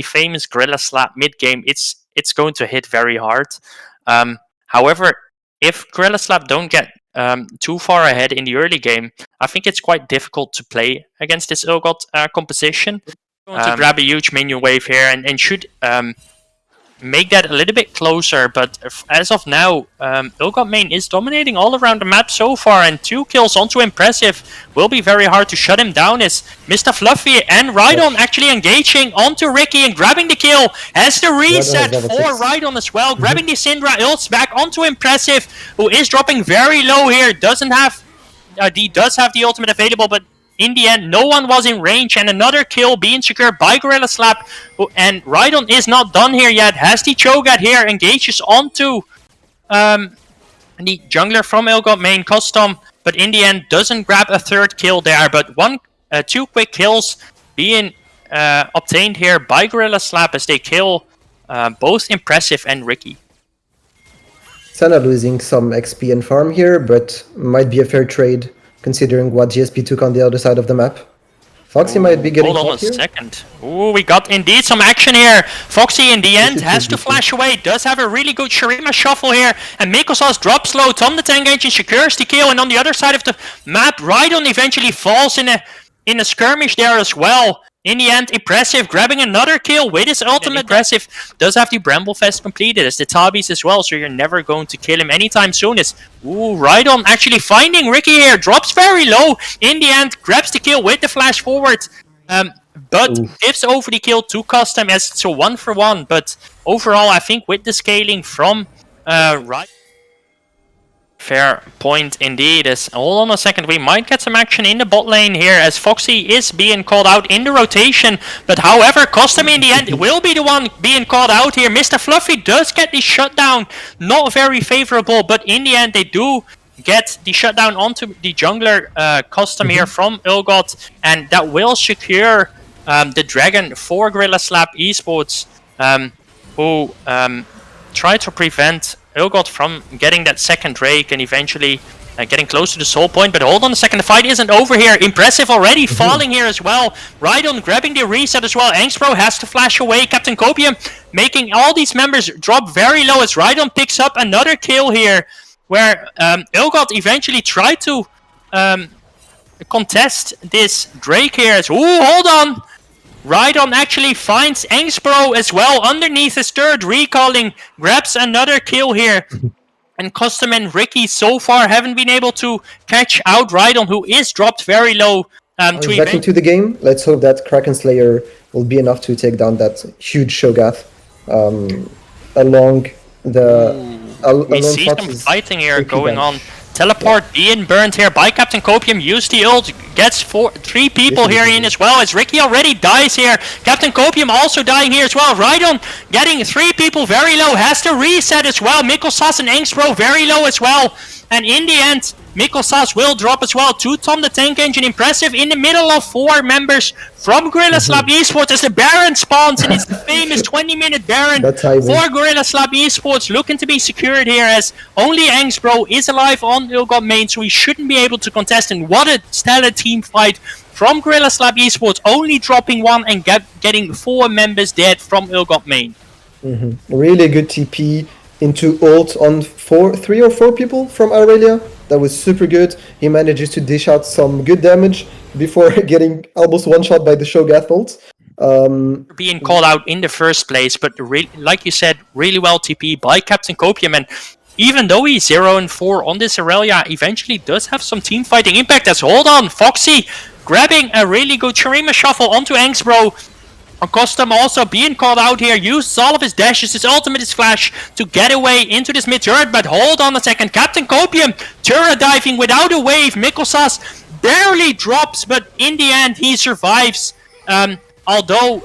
famous Gorilla Slap mid-game, it's going to hit very hard. However, if Gorilla Slap don't get too far ahead in the early game, I think it's quite difficult to play against this Ølgod composition. Going to grab a huge minion wave here and should make that a little bit closer, but as of now, Ølgod main is dominating all around the map so far, and 2 kills onto Impressive will be very hard to shut him down as Mr. Fluffy and Rhydon actually engaging onto Ricky and grabbing the kill. Has the reset for Rhydon as well, grabbing the Syndra ults back onto Impressive, who is dropping very low here, doesn't have, he does have the ultimate available, but in the end, no one was in range, and another kill being secured by Gorilla Slap. And Rhydon is not done here yet. Has the Cho'Gath here, engages onto the jungler from Ølgod main, Custom, but in the end doesn't grab a third kill there. But 2 quick kills being obtained here by Gorilla Slap as they kill both Impressive and Ricky. Senna losing some XP and farm here, but might be a fair trade, considering what GSP took on the other side of the map. Foxy might be getting hold on a second. Ooh, we got indeed some action here. Foxy in the end has to flash away. Does have a really good Shurima shuffle here. And Mikosas drops low. Tom the Tank Engine secures the kill. And on the other side of the map, Rhydon eventually falls in a skirmish there as well. In the end, Impressive grabbing another kill with his ultimate. Impressive does have the Bramblefest completed as the Tabis as well, so you're never going to kill him anytime soon. As Rhydon actually finding Ricky here, drops very low. In the end, grabs the kill with the flash forward, but gives over the kill to Custom as it's a 1-for-1. But overall, I think with the scaling from Rhydon, fair point indeed. As hold on a second, we might get some action in the bot lane here as Foxy is being called out in the rotation. But however, Custom in the end will be the one being called out here. Mr. Fluffy does get the shutdown, not very favorable, but in the end they do get the shutdown onto the jungler Custom here from Ølgod, and that will secure the dragon for Gorilla Slap eSports, who try to prevent Ølgod from getting that second Drake and eventually getting close to the soul point. But hold on a second, the fight isn't over here. Impressive already falling here as well. Rhydon grabbing the reset as well. Angstbro has to flash away. Captain Copium making all these members drop very low as Rhydon picks up another kill here, where Ølgod eventually tried to contest this Drake here. As, hold on! Rhydon actually finds Angstbro as well underneath his third recalling, grabs another kill here. And Custom and Ricky so far haven't been able to catch out Rhydon, who is dropped very low. Back into the game. Let's hope that Kraken Slayer will be enough to take down that huge Cho'Gath along the... we see some fighting here going on. Teleport being burned here by Captain Copium. Use the ult, gets 3 people here in as well, as Ricky already dies here. Captain Copium also dying here as well. Rhydon getting 3 people very low, has to reset as well. Mikosas and Angstbro very low as well. And in the end, Mikosas will drop as well to Tom the Tank Engine. Impressive in the middle of 4 members from Gorilla Slap eSports as the Baron spawns, and it's the famous 20-minute Baron for Gorilla Slap eSports looking to be secured here, as only Angstbro is alive on Ølgod main, so he shouldn't be able to contest. And what a stellar team fight from Gorilla Slap eSports, only dropping 1 and getting 4 members dead from Ølgod main. Really good TP into ult on 3 or 4 people from Aurelia. That was super good. He manages to dish out some good damage before getting almost one-shot by the Cho'Gath ult. Being called out in the first place, but like you said, really well TP by Captain Copium. And even though he's 0-4 on this Aurelia, eventually does have some team fighting impact. As hold on, Foxy grabbing a really good Shurima shuffle onto Angstbro. Custom also being called out here, uses all of his dashes, his ultimate, his flash to get away into this mid turret. But hold on a second, Captain Copium turret diving without a wave. Mikosas barely drops, but in the end he survives. Although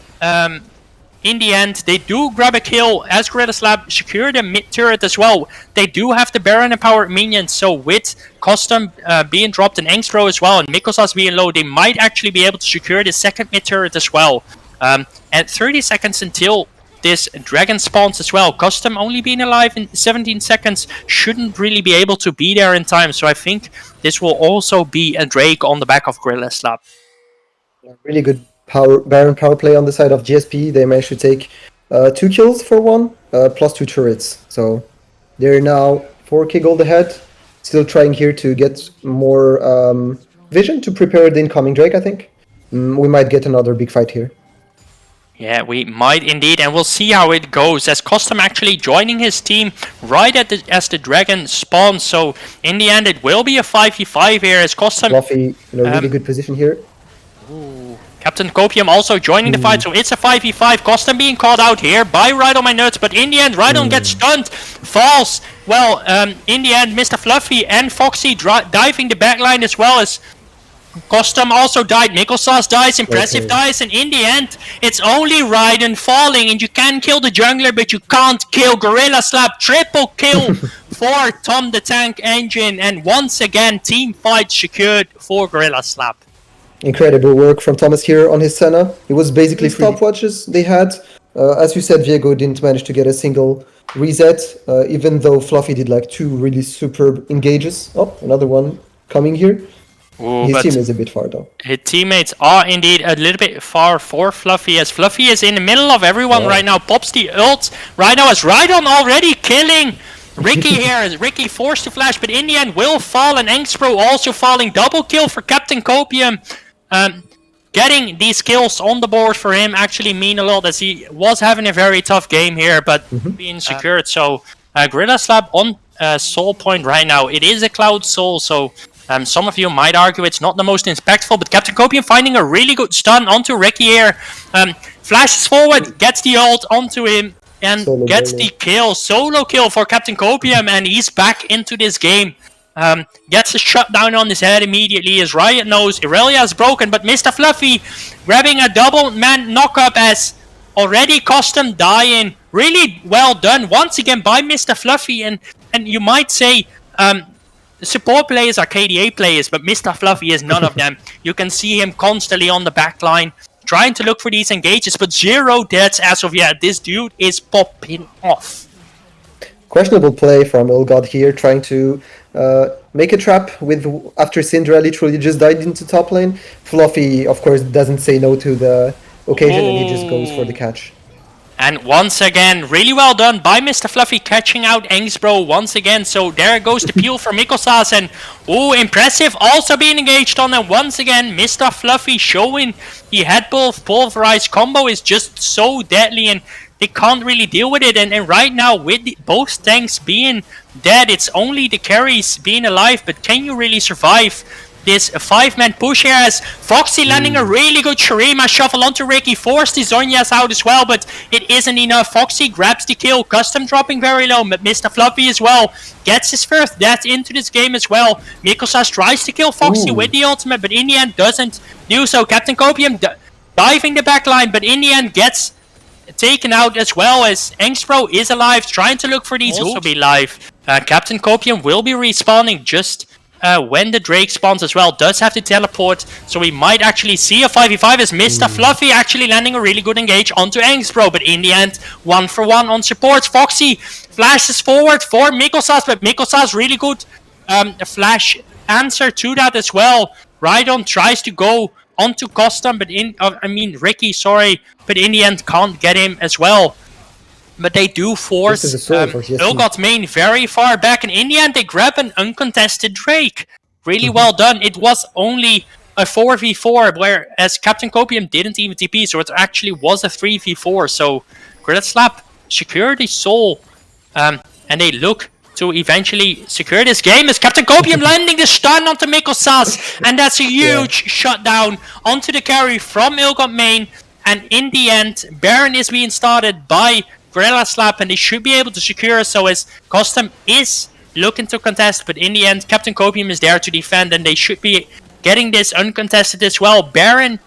in the end they do grab a kill as Gorilla Slap secure the mid turret as well. They do have the Baron empowered minions, so with Custom being dropped and Angstro as well and Mikosas being low, they might actually be able to secure the second mid turret as well. At 30 seconds until this dragon spawns as well. Custom only being alive in 17 seconds shouldn't really be able to be there in time. So I think this will also be a Drake on the back of Gorilla Slap. Really good Baron power play on the side of GSP. They managed to take 2 kills for 1, plus 2 turrets. So they're now 4k gold ahead. Still trying here to get more vision to prepare the incoming Drake, I think. We might get another big fight here. Yeah, we might indeed, and we'll see how it goes, as Custom actually joining his team right as the dragon spawns. So in the end, it will be a 5v5 here, as Custom... Fluffy in a really good position here. Captain Copium also joining the fight, so it's a 5v5. Custom being called out here by Right on my nuts, but in the end, Rhydon gets stunned, falls. Well, in the end, Mr. Fluffy and Foxy diving the backline as well as Custom also died. Mikkelsauce dies, Impressive dies, and in the end, it's only Rhydon falling, and you can kill the jungler, but you can't kill Gorilla Slap. Triple kill for Tom the Tank Engine, and once again, team fight secured for Gorilla Slap. Incredible work from Thomas here on his Senna. It was basically stopwatches they had. As you said, Viego didn't manage to get a single reset, even though Fluffy did like 2 really superb engages. Oh, another one coming here. Ooh, his team is a bit far though. His teammates are indeed a little bit far for Fluffy, as Fluffy is in the middle of everyone right now. Pops the ult right now as Rhydon already killing Ricky here, as Ricky forced to flash, but in the end will fall, and Angstro also falling. Double kill for Captain Copium. Getting these kills on the board for him actually mean a lot, as he was having a very tough game here, but being secured. So Gorilla Slap on soul point right now. It is a Cloud Soul, so some of you might argue it's not the most impactful, but Captain Copium finding a really good stun onto Ricky here. Flashes forward, gets the ult onto him, and gets the kill. Solo kill for Captain Copium, and he's back into this game. Gets a shutdown on his head immediately, as Riot knows Irelia is broken, but Mr. Fluffy grabbing a double man knock-up as already Custom dying. Really well done once again by Mr. Fluffy, and you might say support players are KDA players, but Mr. Fluffy is none of them. You can see him constantly on the back line trying to look for these engages, but 0 deaths as of yet. This dude is popping off. Questionable play from Ølgod here, trying to make a trap with after Syndra literally just died into top lane. Fluffy, of course, doesn't say no to the occasion, and he just goes for the catch. And once again, really well done by Mr. Fluffy, catching out Angsbro once again. So there goes the peel for Mikkelsauce, and Impressive also being engaged on. And once again, Mr. Fluffy showing the head pulverized combo is just so deadly, and they can't really deal with it. And right now, with both tanks being dead, it's only the carries being alive. But can you really survive this 5-man push here, as Foxy landing a really good Shurima shuffle onto Ricky, forced his Zhonya's out as well, but it isn't enough. Foxy grabs the kill, Custom dropping very low, but Mr. Fluffy as well gets his first death into this game as well. Mikkelsauce tries to kill Foxy with the ultimate, but in the end doesn't do so. Captain Copium diving the backline, but in the end gets taken out as well, as Angstro is alive, trying to look for these also be live. Captain Copium will be respawning just when the Drake spawns as well, does have to teleport, so we might actually see a 5v5 as Mr. Fluffy actually landing a really good engage onto Angstro, but in the end, 1-for-1 on supports. Foxy flashes forward for Mikkelsauce, but Mikkelsauce really good flash answer to that as well. Rhydon tries to go onto Custom, but Ricky, sorry, but in the end can't get him as well. But they do force Ølgod's main very far back, and in the end they grab an uncontested Drake. Really well done. It was only a 4v4, whereas Captain Copium didn't even TP, so it actually was a 3v4. So Gorilla Slap secure the soul, and they look to eventually secure this game, as Captain Copium landing the stun onto Mikkelsauce, and that's a huge shutdown onto the carry from Ølgod main. And in the end, Baron is being started by Gorilla Slap, and they should be able to secure, so as Custom is looking to contest, but in the end Captain Copium is there to defend, and they should be getting this uncontested as well. Baron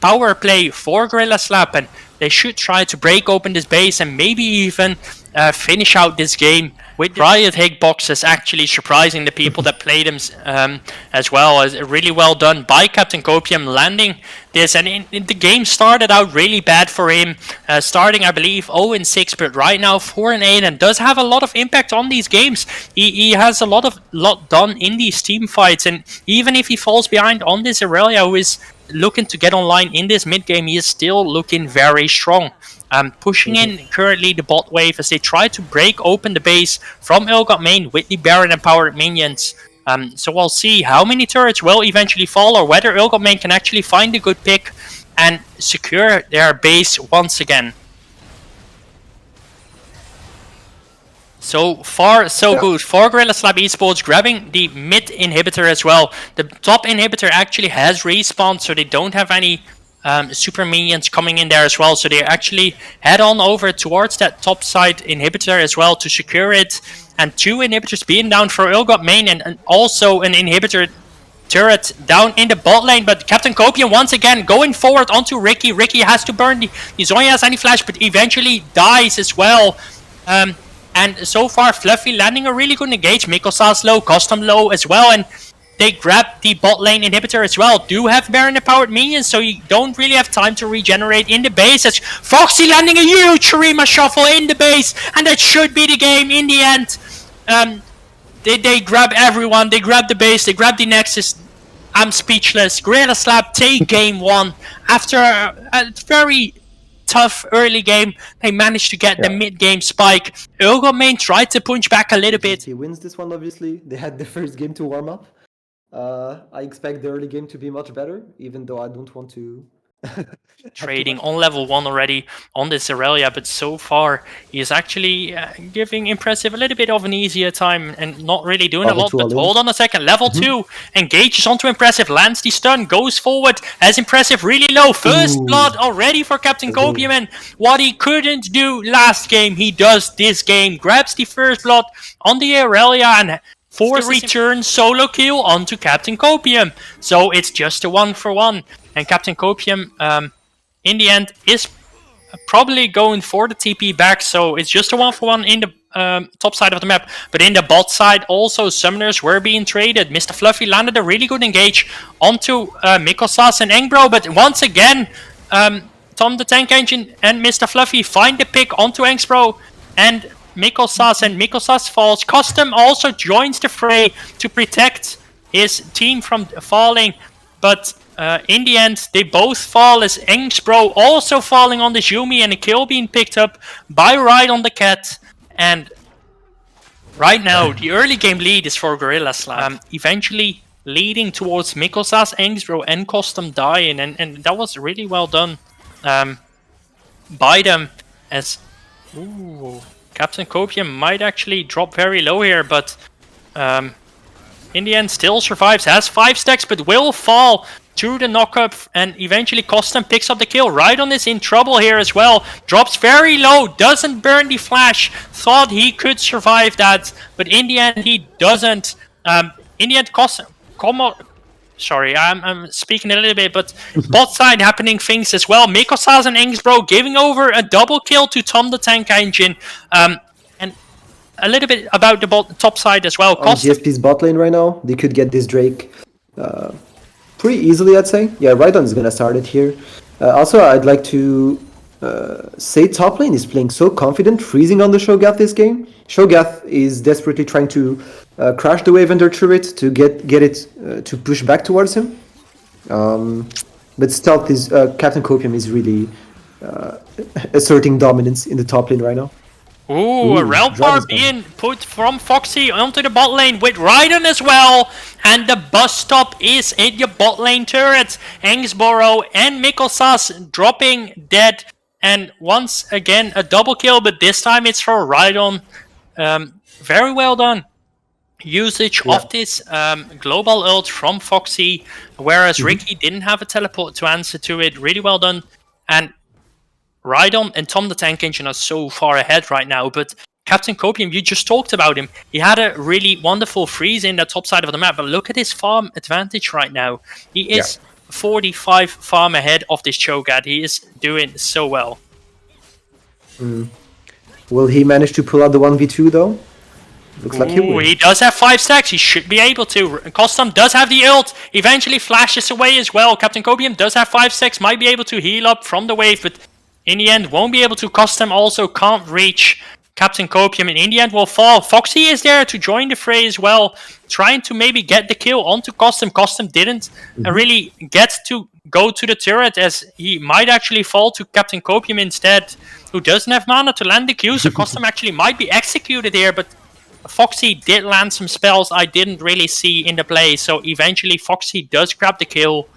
power play for Gorilla Slap, and they should try to break open this base and maybe even finish out this game with Riot hitboxes actually surprising the people that played them as well. As really well done by Captain Copium landing this, and the game started out really bad for him, starting I believe 0-6, but right now 4-8, and does have a lot of impact on these games. He has a lot done in these team fights, and even if he falls behind on this Irelia, who is looking to get online in this mid game, he is still looking very strong. Pushing in currently the bot wave as they try to break open the base from Ølgod main with the Baron and powered minions. So we'll see how many turrets will eventually fall, or whether Ølgod main can actually find a good pick and secure their base once again. So far, so good for gorillaslapesports, grabbing the mid inhibitor as well. The top inhibitor actually has respawned, so they don't have any super minions coming in there as well. So they actually head on over towards that top side inhibitor as well to secure it. And 2 inhibitors being down for Ølgod main, and also an inhibitor turret down in the bot lane. But Captain Copium once again going forward onto Ricky. Ricky has to burn the Zonya has any flash, but eventually dies as well. And so far, Fluffy landing a really good engage. Mikosas low, Custom low as well, and they grab the bot lane inhibitor as well. Do have Baron and powered minions, so you don't really have time to regenerate in the base. As Foxy landing a huge Shurima shuffle in the base, and that should be the game in the end. They grab everyone, they grab the base, they grab the Nexus. I'm speechless. gorillaslap take game 1 after a very tough early game. They managed to get the mid-game spike. Ølgod main tried to punch back a little bit. He wins this one, obviously. They had the first game to warm up. I expect the early game to be much better, even though I don't want to... Trading on level 1 already on this Aurelia, but so far he is actually giving Impressive a little bit of an easier time and not really doing a lot. But hold on a second, level 2 engages onto Impressive, lands the stun, goes forward as Impressive really low. First blood already for Captain Copium, and what he couldn't do last game, he does this game. Grabs the first blood on the Aurelia and forces return solo kill onto Captain Copium. So it's just a 1-for-1. And Captain Copium, in the end, is probably going for the TP back. So it's just a 1-for-1 in the top side of the map. But in the bot side, also summoners were being traded. Mr. Fluffy landed a really good engage onto Mikosas and Engbro. But once again, Tom the Tank Engine and Mr. Fluffy find the pick onto Engbro and Mikosas. And Mikosas falls. Custom also joins the fray to protect his team from falling. But in the end, they both fall as Engbro also falling on the Yumi, and a kill being picked up by Ride on the Cat. And right now, the early game lead is for gorillaslap. Eventually leading towards Mikosas, Engbro, and Custom dying, and that was really well done by them. As Captain Copium might actually drop very low here, but in the end still survives, has 5 stacks, but will fall through the knock-up, and eventually Custom picks up the kill. Rhydon is in trouble here as well. Drops very low, doesn't burn the flash. Thought he could survive that, but in the end he doesn't. In the end, Custom... Sorry, I'm speaking a little bit, but bot side happening things as well. Mikosas and Engbro giving over a double kill to Tom the Tank Engine. And a little bit about the top side as well. On GSP's bot lane right now, they could get this Drake pretty easily, I'd say. Yeah, Rhydon is gonna start it here. Also, I'd like to say top lane is playing so confident, freezing on the Shogath this game. Shogath is desperately trying to crash the wave under turret to get it to push back towards him. But Stealth is Captain Copium is really asserting dominance in the top lane right now. A Realm Bar being put from Foxy onto the bot lane with Rhydon as well. And the bus stop is in the bot lane turret. Angsboro and Mikosas dropping dead. And once again, a double kill, but this time it's for Rhydon. Very well done. Usage of this global ult from Foxy, whereas Ricky didn't have a teleport to answer to it. Really well done. And Rhydon and Tom the Tank Engine are so far ahead right now, but Captain Copium, you just talked about him. He had a really wonderful freeze in the top side of the map, but look at his farm advantage right now. He is 45 farm ahead of this Cho'Gath. He is doing so well. Will he manage to pull out the 1v2 though? Looks like he will. He does have 5 stacks. He should be able to. Custom does have the ult. Eventually flashes away as well. Captain Copium does have 5 stacks. Might be able to heal up from the wave, but in the end won't be able to. Custom also can't reach Captain Copium, and in the end will fall. Foxy is there to join the fray as well, trying to maybe get the kill onto Custom. Custom didn't really get to go to the turret, as he might actually fall to Captain Copium instead, who doesn't have mana to land the Q, so Custom actually might be executed here, but Foxy did land some spells I didn't really see in the play, so eventually Foxy does grab the kill.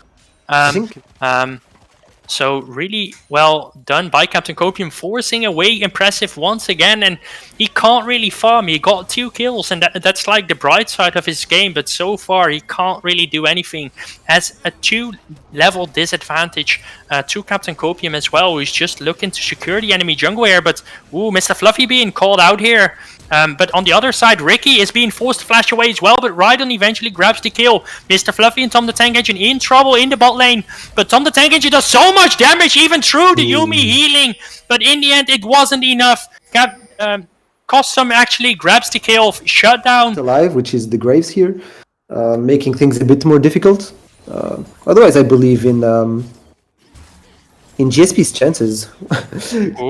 So really well done by Captain Copium, forcing away Impressive once again, and he can't really farm. He got 2 kills, and that's like the bright side of his game, but so far he can't really do anything. Has a 2-level disadvantage to Captain Copium as well, who's just looking to secure the enemy jungle here, but ooh, Mr. Fluffy being called out here. But on the other side, Ricky is being forced to flash away as well, but Rhydon eventually grabs the kill. Mr. Fluffy and Tom the Tank Engine in trouble in the bot lane, but Tom the Tank Engine does so much damage even through the Yuumi healing, but in the end it wasn't enough. Custom actually grabs the kill, shut down. Alive, which is the Graves here, making things a bit more difficult. Otherwise, I believe in GSP's chances.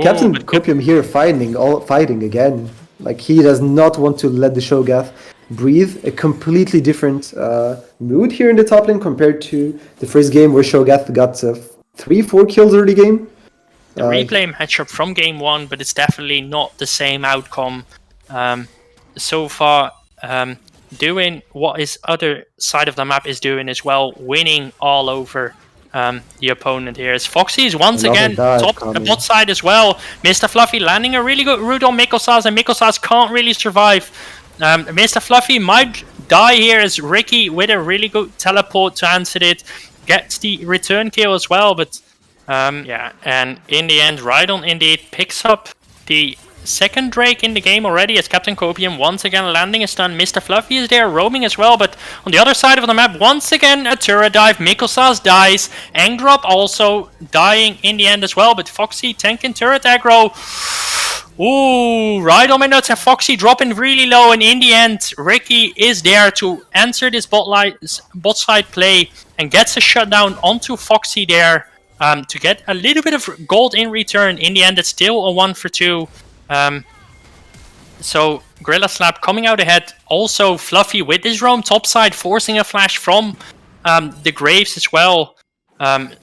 Captain Copium here fighting again. Like, he does not want to let the Shogath breathe. A completely different mood here in the top lane compared to the first game where Shogath got 3-4 kills early game. The replay matchup from game 1, but it's definitely not the same outcome so far. Doing what his other side of the map is doing as well, winning all over the opponent here. As Foxy is once again top the bot side as well. Mr. Fluffy landing a really good root on Mikosas, and Mikosas can't really survive. Mr. Fluffy might die here as Ricky, with a really good teleport to answer it, gets the return kill as well. But yeah, and in the end, Rhydon indeed picks up the second Drake in the game already, as Captain Copium once again landing a stun. Mr. Fluffy is there roaming as well, but on the other side of the map, once again a turret dive. Mikosas dies. Angdrop also dying in the end as well, but Foxy tanking turret aggro. Ooh, Rhydon minutes and Foxy dropping really low, and in the end, Ricky is there to answer this bot side play and gets a shutdown onto Foxy there to get a little bit of gold in return. In the end, it's still a 1-for-2. So Gorilla Slap coming out ahead. Also Fluffy with his roam topside, forcing a flash from the Graves as well. The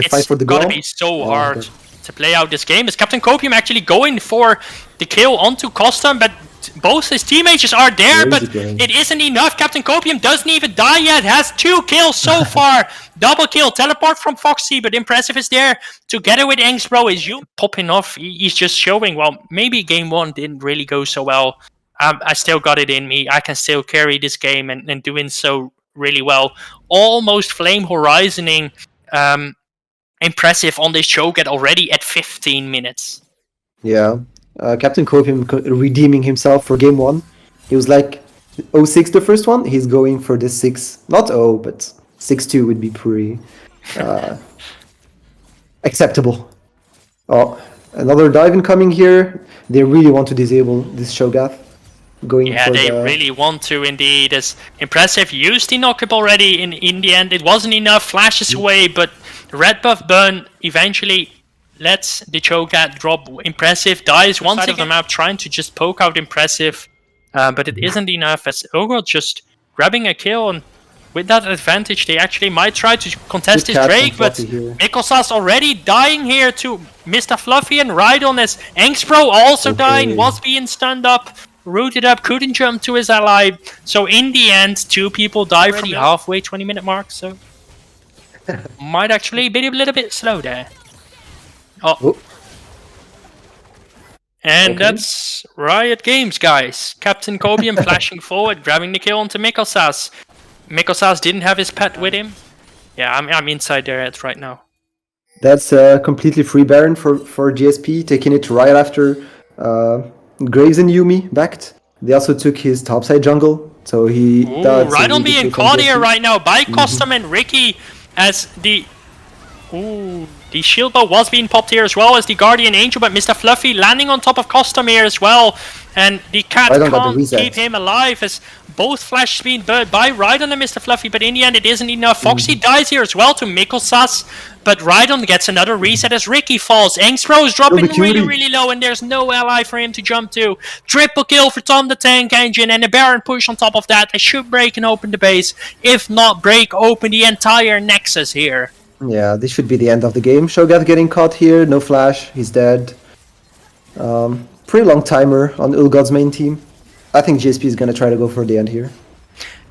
fight for the goal. It's gotta be so hard to play out this game. Is Captain Copium actually going for the kill onto Custom, but both his teammates are there, but it isn't enough. Captain Copium doesn't even die yet, has 2 kills so far. Double kill, teleport from Foxy, but Impressive is there together with Angstbro. Is you popping off? He's just showing, well, maybe game 1 didn't really go so well. I still got it in me. I can still carry this game and doing so really well. Almost flame horizoning Impressive on this Cho'Gath already at 15 minutes. Yeah. Captain Copium redeeming himself for game 1. He was like 0-6 the first one. He's going for the 6, not 0, but 6-2 would be pretty acceptable. Oh, another dive incoming here. They really want to disable this Shogath. Yeah, they really want to indeed. As Impressive used the knock-up already in the end. It wasn't enough, flashes away, but red buff burn eventually lets the Cho'Gath drop. Impressive dies once again of the map, trying to just poke out Impressive, but it isn't enough, as Ølgod just grabbing a kill, and with that advantage they actually might try to contest this Drake, but Mikosas already dying here to Mr. Fluffy and Rhydon, as Angstbro also dying, was being stunned up, rooted up, couldn't jump to his ally. So in the end, 2 people die from the halfway 20-minute mark, so might actually be a little bit slow there. Oh. And that's Riot Games, guys. Captain Copium flashing forward, grabbing the kill onto Mikosas. Mikosas didn't have his pet with him. Yeah, I'm inside their heads right now. That's completely free Baron for GSP, taking it right after Graves and Yuumi backed. They also took his topside jungle, so he... Rhydon being caught here right now by Custom and Ricky, as the... Ooh... The shield bow was being popped here as well as the Guardian Angel, but Mr. Fluffy landing on top of Custom here as well. And the cat can't keep him alive as both flashes being burned by Rhydon and Mr. Fluffy, but in the end it isn't enough. Foxy dies here as well to Mikkelsass, but Rhydon gets another reset as Ricky falls. Engstro is dropping really low and there's no ally for him to jump to. Triple kill for Tom the Tank Engine and a Baron push on top of that. They should break and open the base, if not break open the entire Nexus here. Yeah, this should be the end of the game. Shogat getting caught here, no flash, he's dead. Pretty long timer on Ølgod's main team. I think GSP is going to try to go for the end here.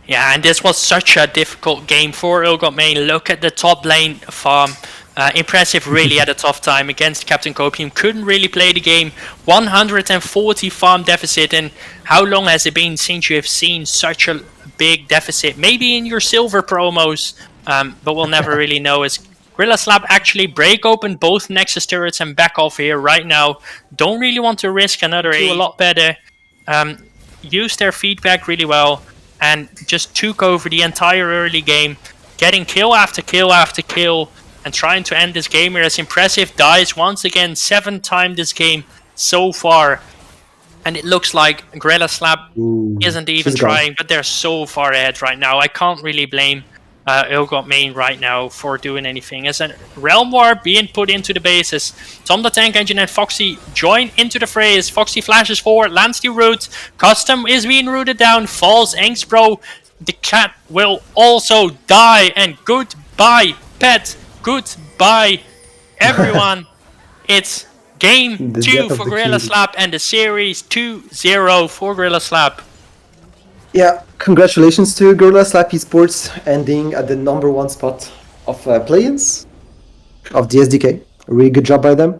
Yeah, and this was such a difficult game for Ølgod main. Look at the top lane farm. Impressive really at a tough time against Captain Copium. Couldn't really play the game. 140 farm deficit, and how long has it been since you have seen such a big deficit? Maybe in your silver promos, but we'll never really know. As gorillaslap actually break open both Nexus turrets and back off here right now. Don't really want to risk another A. A lot better. Use their feedback really well and just took over the entire early game, getting kill after kill after kill and trying to end this game here as Impressive dies once again 7 times this game so far. And it looks like gorillaslap isn't even trying, but they're so far ahead right now. I can't really blame Ølgod main right now for doing anything. As a Realm War being put into the bases, Tom the Tank Engine and Foxy join into the fray as Foxy flashes forward, lands the root. Custom is being rooted down, falls Engstro. The cat will also die, and goodbye pet, goodbye everyone. It's game 2 for gorillaslap and the series 2-0 for gorillaslap. Yeah, congratulations to Gorillaslap eSports ending at the #1 spot of play-ins of the SDK. A really good job by them.